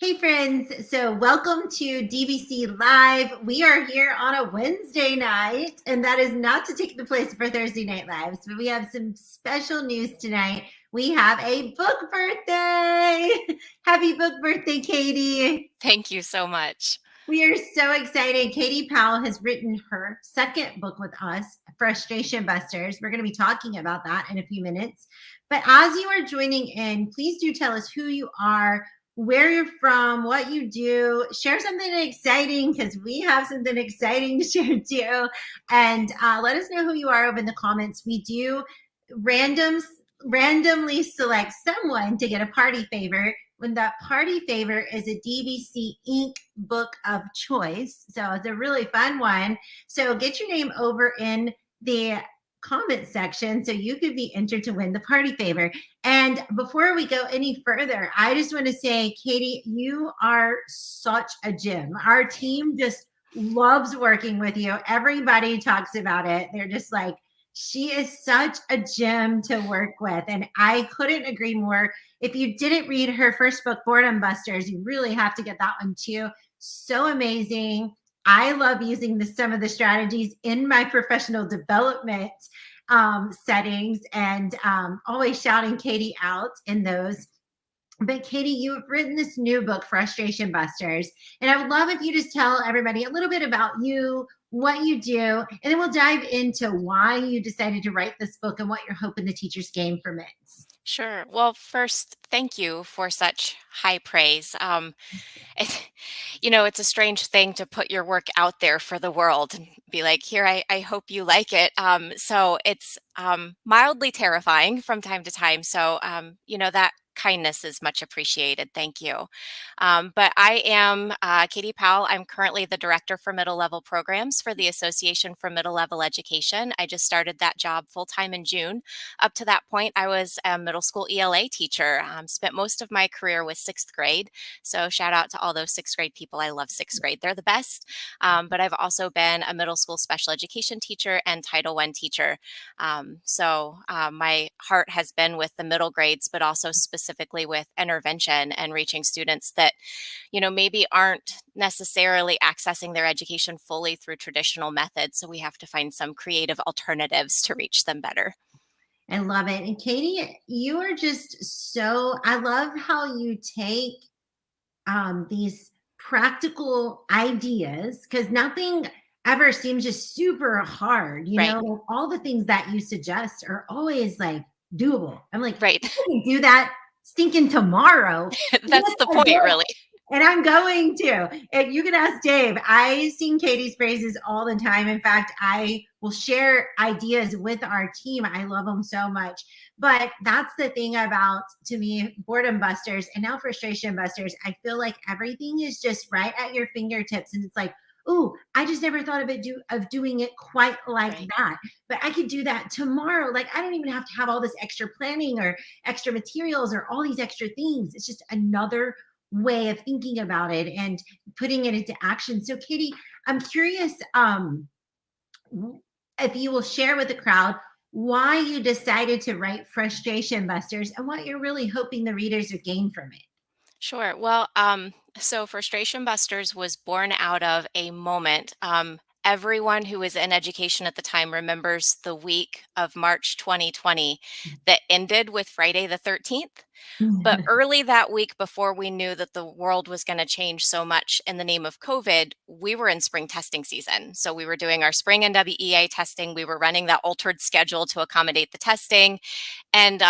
Hey friends, so welcome to DVC Live. We are here on a Wednesday night, and that is not to take the place for Thursday Night Lives, but we have some special news tonight. We have a book birthday. Happy book birthday, Katie. Thank you so much. We are so excited. Katie Powell has written her second book with us, Frustration Busters. We're going to be talking about that in a few minutes. But as you are joining in, please do tell us who you are, where you're from, what you do. Share something exciting because we have something exciting to share too. And let us know who you are over in the comments. We do randomly select someone to get a party favor when that party favor is a DVC Inc. book of choice. So it's a really fun one. So get your name over in the comment section so you could be entered to win the party favor. And before we go any further, I just want to say, Katie, you are such a gem. Our team just loves working with you. Everybody talks about it. They're just like, she is such a gem to work with. And I couldn't agree more. If you didn't read her first book, Boredom Busters, you really have to get that one too. So amazing. I love using some of the strategies in my professional development settings and always shouting Katie out in those. But Katie, you have written this new book, Frustration Busters. And I would love if you just tell everybody a little bit about you, what you do, and then we'll dive into why you decided to write this book and what you're hoping the teachers gain from it. Sure. Well, first, thank you for such high praise. It, it's a strange thing to put your work out there for the world and be like, here, I hope you like it. So it's mildly terrifying from time to time. So, that kindness is much appreciated. Thank you. But I am Katie Powell. I'm currently the director for middle level programs for the Association for Middle Level Education. I just started that job full time in June. Up to that point, I was a middle school ELA teacher. Spent most of my career with sixth grade. So shout out to all those sixth grade people. I love sixth grade. They're the best. But I've also been a middle school special education teacher and Title I teacher. My heart has been with the middle grades, but also specifically with intervention and reaching students that, maybe aren't necessarily accessing their education fully through traditional methods. So we have to find some creative alternatives to reach them better. I love it. And Katie, you are just I love how you take these practical ideas because nothing ever seems just super hard. Right. Like all the things that you suggest are always like doable. I'm like, Right. I can do that stinking tomorrow. That's the point, really. And I'm going to. And you can ask Dave. I sing Katie's praises all the time. In fact, I will share ideas with our team. I love them so much. But that's the thing about, to me, Boredom Busters and now Frustration Busters. I feel like everything is just right at your fingertips. And it's like, oh, I just never thought of doing it quite like Right. that. But I could do that tomorrow. Like I don't even have to have all this extra planning or extra materials or all these extra things. It's just another way of thinking about it and putting it into action. So Katie, I'm curious if you will share with the crowd why you decided to write Frustration Busters and what you're really hoping the readers would gain from it. Sure. Well, so Frustration Busters was born out of a moment. Everyone who was in education at the time remembers the week of March 2020 that ended with Friday the 13th. But early that week, before we knew that the world was going to change so much in the name of COVID, we were in spring testing season. So we were doing our spring NWEA testing. We were running that altered schedule to accommodate the testing. And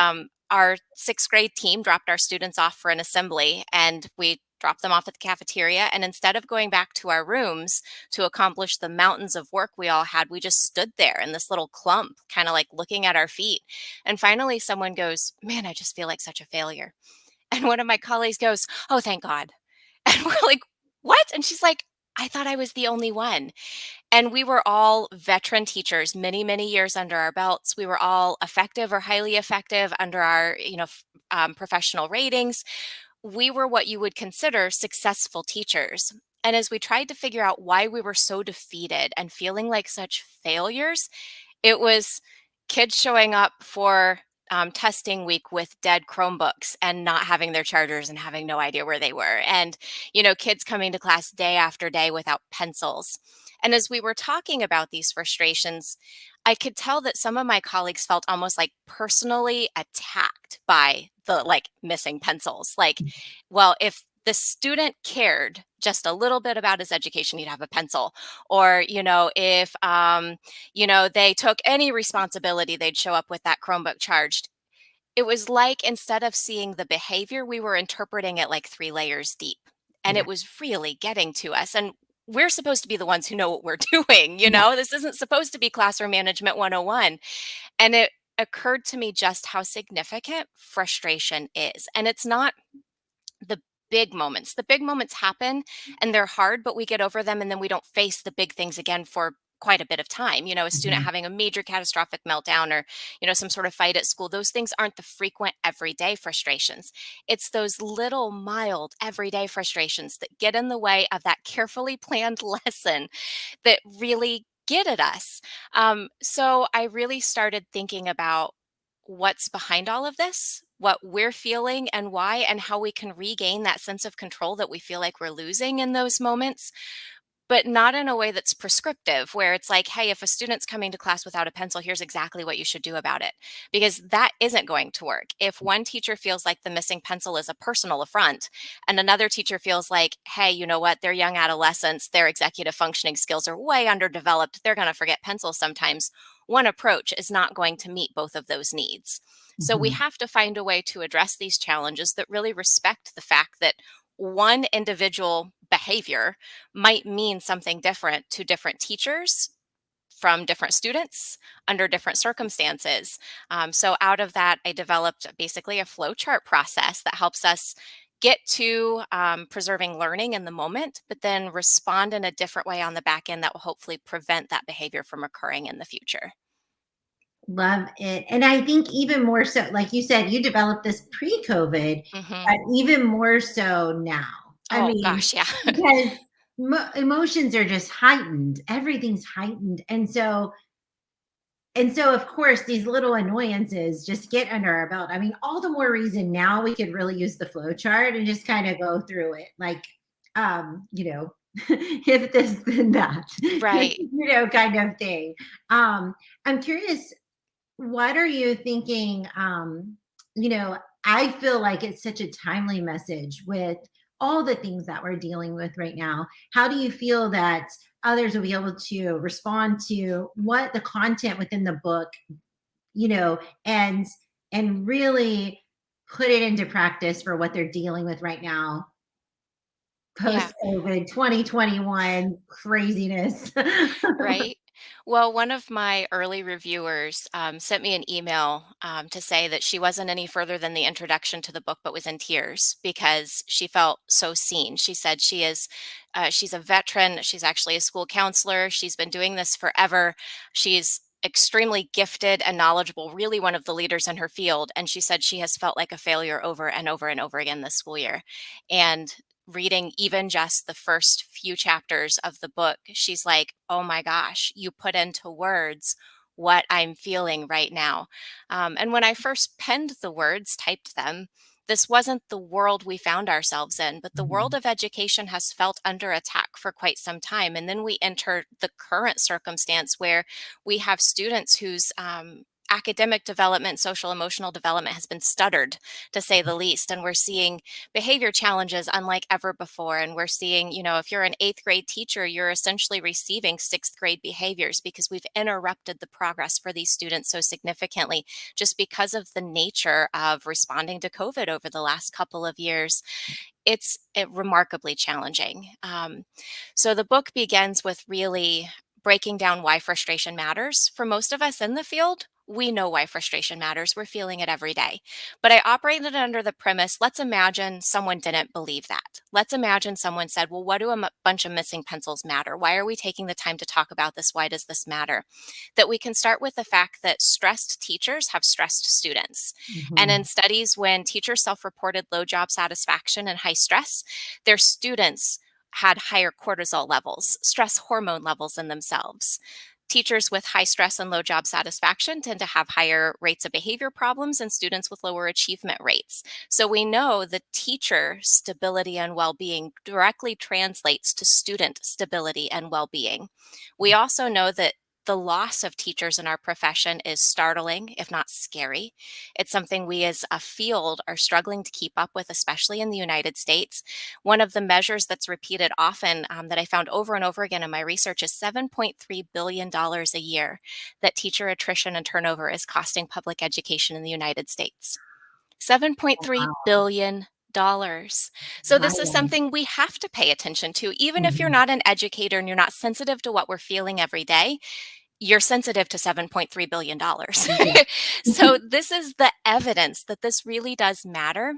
our sixth grade team dropped our students off for an assembly, and we dropped them off at the cafeteria. And instead of going back to our rooms to accomplish the mountains of work we all had, we just stood there in this little clump, kind of like looking at our feet. And finally, someone goes, "Man, I just feel like such a failure." And one of my colleagues goes, "Oh, thank God." And we're like, "What?" And she's like, "I thought I was the only one." And we were all veteran teachers, many, many years under our belts. We were all effective or highly effective under our, professional ratings. We were what you would consider successful teachers. And as we tried to figure out why we were so defeated and feeling like such failures, it was kids showing up for testing week with dead Chromebooks and not having their chargers and having no idea where they were. And, kids coming to class day after day without pencils. And as we were talking about these frustrations, I could tell that some of my colleagues felt almost like personally attacked by the missing pencils. Like, well, if the student cared just a little bit about his education, he'd have a pencil. Or, if, they took any responsibility, they'd show up with that Chromebook charged. It was like instead of seeing the behavior, we were interpreting it like 3 layers deep, and Yeah. it was really getting to us, and we're supposed to be the ones who know what we're doing, Yeah. This isn't supposed to be classroom management 101, and it occurred to me just how significant frustration is, and it's not the big moments. The big moments happen and they're hard, but we get over them and then we don't face the big things again for quite a bit of time. A student Mhm. having a major catastrophic meltdown or, some sort of fight at school, those things aren't the frequent everyday frustrations. It's those little mild everyday frustrations that get in the way of that carefully planned lesson that really get at us. So I really started thinking about what's behind all of this, what we're feeling and why, and how we can regain that sense of control that we feel like we're losing in those moments, but not in a way that's prescriptive, where it's like, hey, if a student's coming to class without a pencil, here's exactly what you should do about it. Because that isn't going to work. If one teacher feels like the missing pencil is a personal affront, and another teacher feels like, hey, you know what, they're young adolescents, their executive functioning skills are way underdeveloped, they're going to forget pencils sometimes, one approach is not going to meet both of those needs. So we Mhm. have to find a way to address these challenges that really respect the fact that one individual behavior might mean something different to different teachers from different students under different circumstances. So, out of that, I developed basically a flow chart process that helps us get to preserving learning in the moment, but then respond in a different way on the back end that will hopefully prevent that behavior from occurring in the future. Love it. And I think even more so, like you said, you developed this pre-COVID, Hmm. but even more so now. I Oh, mean, gosh, yeah. because emotions are just heightened. Everything's heightened. And so of course these little annoyances just get under our belt. I mean, all the more reason now we could really use the flow chart and just kind of go through it. Like if this then that, Right. kind of thing. I'm curious, what are you thinking? I feel like it's such a timely message with all the things that we're dealing with right now. How do you feel that others will be able to respond to what the content within the book, you know, and really put it into practice for what they're dealing with right now, Yeah. post COVID 2021 craziness? Right. Well, one of my early reviewers sent me an email to say that she wasn't any further than the introduction to the book, but was in tears because she felt so seen. She said she's a veteran. She's actually a school counselor. She's been doing this forever. She's extremely gifted and knowledgeable, really one of the leaders in her field. And she said she has felt like a failure over and over and over again this school year. And reading even just the first few chapters of the book, she's like, oh my gosh, you put into words what I'm feeling right now. And when I first penned the words, typed them, this wasn't the world we found ourselves in, but the world Mhm. of education has felt under attack for quite some time. And then we enter the current circumstance where we have students whose academic development, social emotional development has been stuttered, to say the least. And we're seeing behavior challenges unlike ever before. And we're seeing, if you're an eighth grade teacher, you're essentially receiving sixth grade behaviors because we've interrupted the progress for these students so significantly just because of the nature of responding to COVID over the last couple of years. It's remarkably challenging. So the book begins with really breaking down why frustration matters. For most of us in the field, we know why frustration matters. We're feeling it every day. But I operated under the premise, let's imagine someone didn't believe that. Let's imagine someone said, well, what do bunch of missing pencils matter? Why are we taking the time to talk about this? Why does this matter? That we can start with the fact that stressed teachers have stressed students. And in Mhm. studies, when teachers self reported low job satisfaction and high stress, their students had higher cortisol levels, stress hormone levels in themselves. Teachers with high stress and low job satisfaction tend to have higher rates of behavior problems and students with lower achievement rates. So we know the teacher stability and well-being directly translates to student stability and well-being. We also know that the loss of teachers in our profession is startling, if not scary. It's something we as a field are struggling to keep up with, especially in the United States. One of the measures that's repeated often that I found over and over again in my research is $7.3 billion a year that teacher attrition and turnover is costing public education in the United States. $7.3 Wow. billion. So, My this is goodness. something we have to pay attention to. Even if you're Mhm. not an educator and you're not sensitive to what we're feeling every day, you're sensitive to $7.3 billion. Yeah. So, this is the evidence that this really does matter.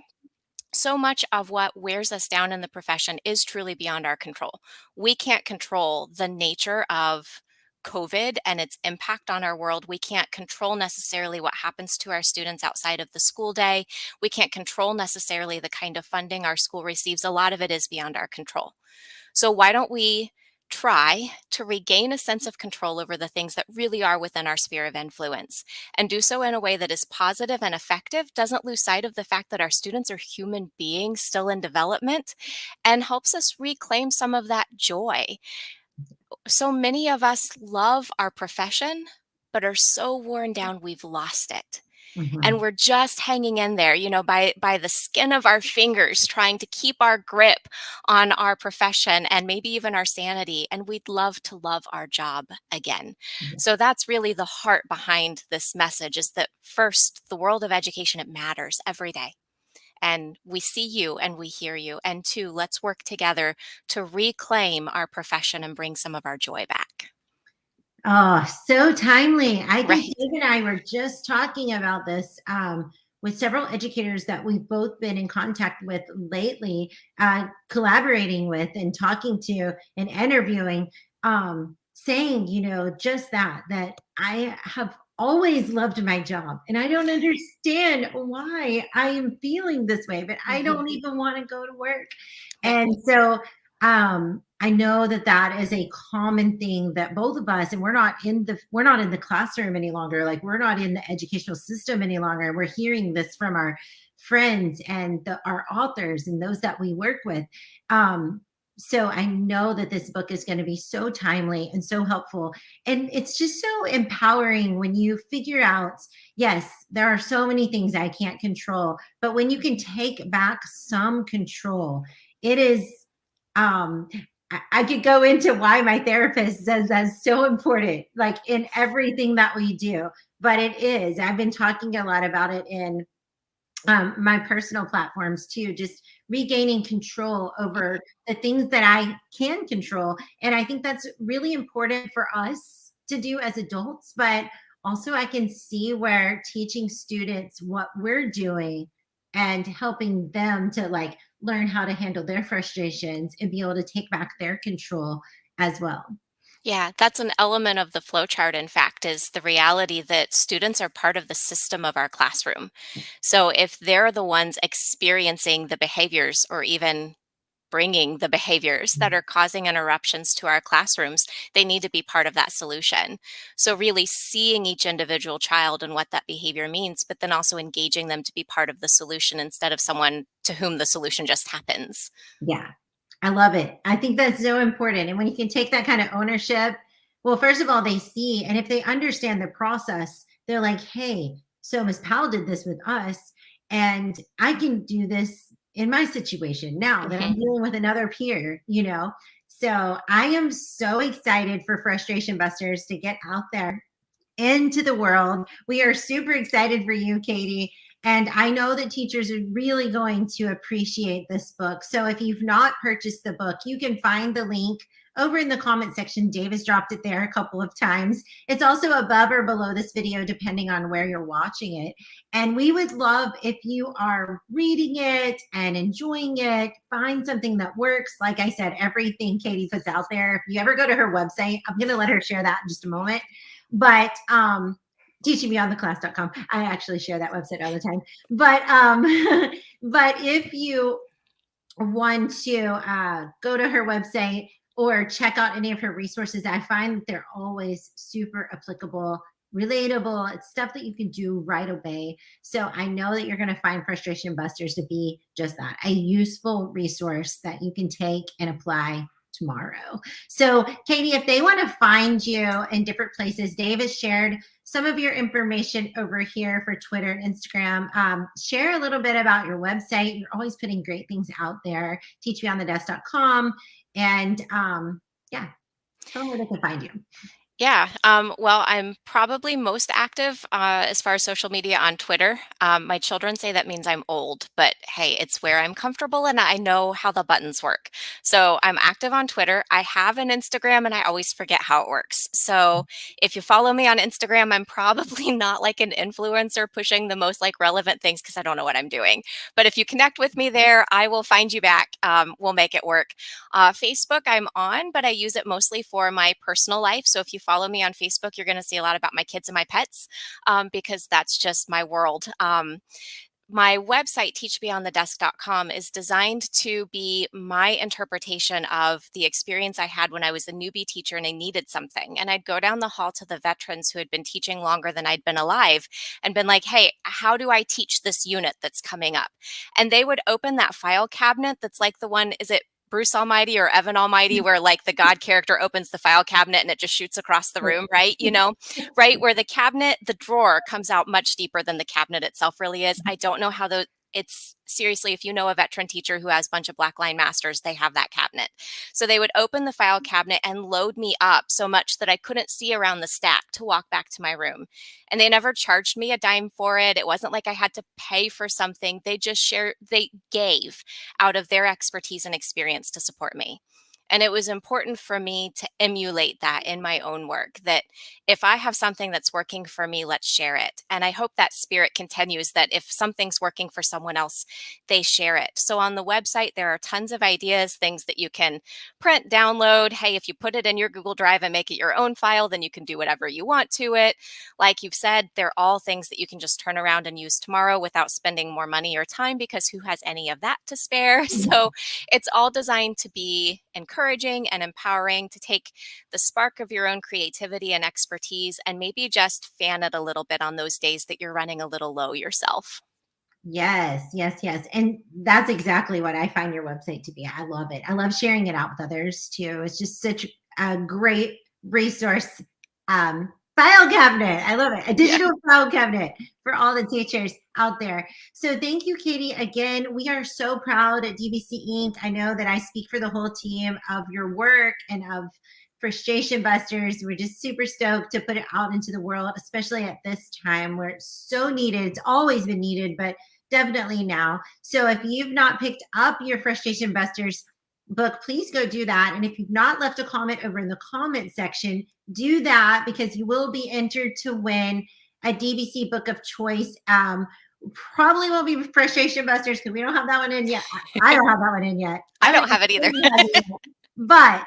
So much of what wears us down in the profession is truly beyond our control. We can't control the nature of COVID and its impact on our world. We can't control necessarily what happens to our students outside of the school day. We can't control necessarily the kind of funding our school receives. A lot of it is beyond our control. So, why don't we try to regain a sense of control over the things that really are within our sphere of influence and do so in a way that is positive and effective, doesn't lose sight of the fact that our students are human beings still in development, and helps us reclaim some of that joy. So many of us love our profession, but are so worn down we've lost it, and Mhm. we're just hanging in there, by the skin of our fingers, trying to keep our grip on our profession and maybe even our sanity, and we'd love to love our job again. Yeah. So that's really the heart behind this message, is that first, the world of education, it matters every day, and we see you and we hear you, and two, let's work together to reclaim our profession and bring some of our joy back. Oh, so timely. I think Right. Dave and I were just talking about this with several educators that we've both been in contact with lately, collaborating with and talking to and interviewing, saying, just that I have always loved my job and I don't understand why I am feeling this way, but I Hmm. don't even want to go to work. Right. And so I know that is a common thing that both of us, and we're not in the classroom any longer. Like we're not in the educational system any longer. We're hearing this from our friends and our authors and those that we work with. So I know that this book is going to be so timely and so helpful. And it's just so empowering when you figure out, yes, there are so many things I can't control, but when you can take back some control, it is um I could go into why my therapist says that's so important, like in everything that we do. But it is. I've been talking a lot about it in my personal platforms too, just regaining control over the things that I can control. And I think that's really important for us to do as adults, but also I can see where teaching students what we're doing and helping them to like learn how to handle their frustrations and be able to take back their control as well. Yeah, that's an element of the flow chart, in fact, is the reality that students are part of the system of our classroom. So if they're the ones experiencing the behaviors or even bringing the behaviors that are causing interruptions to our classrooms, they need to be part of that solution. So, really seeing each individual child and what that behavior means, but then also engaging them to be part of the solution instead of someone to whom the solution just happens. Yeah, I love it. I think that's so important. And when you can take that kind of ownership, well, first of all, they see, and if they understand the process, they're like, hey, so Miss Powell did this with us, and I can do this in my situation now that I'm Mhm. dealing with another peer. So I am so excited for Frustration Busters to get out there into the world. We are super excited for you, Katie. And I know that teachers are really going to appreciate this book. So if you've not purchased the book, you can find the link over in the comment section. Dave has dropped it there a couple of times. It's also above or below this video, depending on where you're watching it. And we would love if you are reading it and enjoying it, find something that works. Like I said, everything Katie puts out there. If you ever go to her website, I'm going to let her share that in just a moment. But teachingbeyondtheclass.com. I actually share that website all the time. But but if you want to go to her website, or check out any of her resources. I find that they're always super applicable, relatable. It's stuff that you can do right away. So I know that you're going to find Frustration Busters to be just that, a useful resource that you can take and apply tomorrow. So Katie, if they want to find you in different places, Dave has shared some of your information over here for Twitter and Instagram. Share a little bit about your website. You're always putting great things out there, teachbeyondthedesk.com. And yeah, tell them where they can find you. Yeah. Well, I'm probably most active as far as social media on Twitter. My children say that means I'm old, but hey, it's where I'm comfortable and I know how the buttons work. So I'm active on Twitter. I have an Instagram and I always forget how it works. So if you follow me on Instagram, I'm probably not like an influencer pushing the most like relevant things because I don't know what I'm doing. But if you connect with me there, I will find you back. We'll make it work. Facebook, I'm on, but I use it mostly for my personal life. So if you follow me on Facebook, you're going to see a lot about my kids and my pets because that's just my world. My website, teachbeyondthedesk.com, is designed to be my interpretation of the experience I had when I was a newbie teacher and I needed something. And I'd go down the hall to the veterans who had been teaching longer than I'd been alive and been like, hey, how do I teach this unit that's coming up? And they would open that file cabinet that's like the one, is it Bruce Almighty or Evan Almighty, where like the God character opens the file cabinet and it just shoots across the room, right? You know, right? Where the cabinet, the drawer comes out much deeper than the cabinet itself really is. I don't know how those, it's seriously, if you know a veteran teacher who has a bunch of black line masters, they have that cabinet. So they would open the file cabinet and load me up so much that I couldn't see around the stack to walk back to my room. And they never charged me a dime for it. It wasn't like I had to pay for something. They just shared, they gave out of their expertise and experience to support me. And it was important for me to emulate that in my own work, that if I have something that's working for me, let's share it. And I hope that spirit continues, that if something's working for someone else, they share it. So on the website, there are tons of ideas, things that you can print, download. Hey, if you put it in your Google Drive and make it your own file, then you can do whatever you want to it. Like you've said, they're all things that you can just turn around and use tomorrow without spending more money or time, because who has any of that to spare? So it's all designed to be encouraging and empowering, to take the spark of your own creativity and expertise and maybe just fan it a little bit on those days that you're running a little low yourself. Yes, yes, yes. And that's exactly what I find your website to be. I love it. I love sharing it out with others too. It's just such a great resource. File cabinet. I love it. A Yeah. digital file cabinet for all the teachers out there. So thank you, Katie. Again, we are so proud at DBC Inc. I know that I speak for the whole team of your work and of Frustration Busters. We're just super stoked to put it out into the world, especially at this time where it's so needed. It's always been needed, but definitely now. So if you've not picked up your Frustration Busters book, please go do that. And if you've not left a comment over in the comment section, do that, because you will be entered to win a DBC book of choice. Probably won't be Frustration Busters because we don't have that one in yet. I don't have that one in yet. I don't have it either. But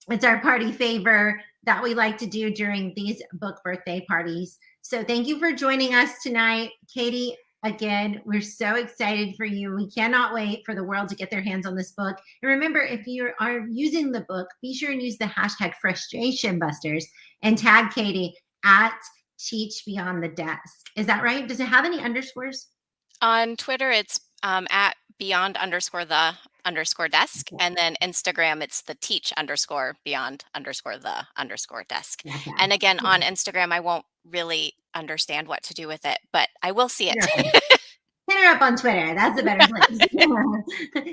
it's our party favor that we like to do during these book birthday parties. So thank you for joining us tonight, Katie. Again, we're so excited for you. We cannot wait for the world to get their hands on this book. And remember, if you are using the book, be sure and use the hashtag Frustration Busters and tag Katie at Teach Beyond the Desk. Is that right? Does it have any underscores? On Twitter, it's at beyond_the_desk. And then Instagram, it's the teach_beyond_the_desk. Okay. And again, on Instagram, I won't really understand what to do with it, but I will see it. Hit her up on Twitter. That's a better place.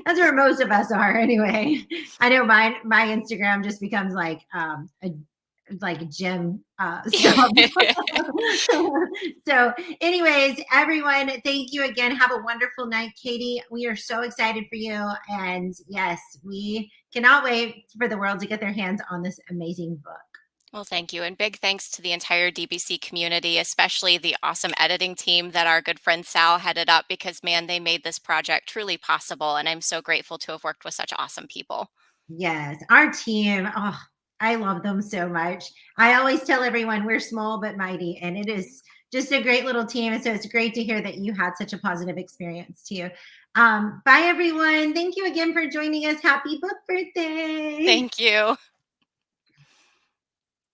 That's where most of us are anyway. I know my Instagram just becomes like a gym stuff. So anyways, everyone, thank you again. Have a wonderful night, Katie. We are so excited for you. And yes, we cannot wait for the world to get their hands on this amazing book. Well, thank you. And big thanks to the entire DBC community, especially the awesome editing team that our good friend Sal headed up, because man, they made this project truly possible. And I'm so grateful to have worked with such awesome people. Yes, our team. Oh, I love them so much. I always tell everyone we're small but mighty, and it is just a great little team. And so it's great to hear that you had such a positive experience too. Bye, everyone. Thank you again for joining us. Happy book birthday. Thank you.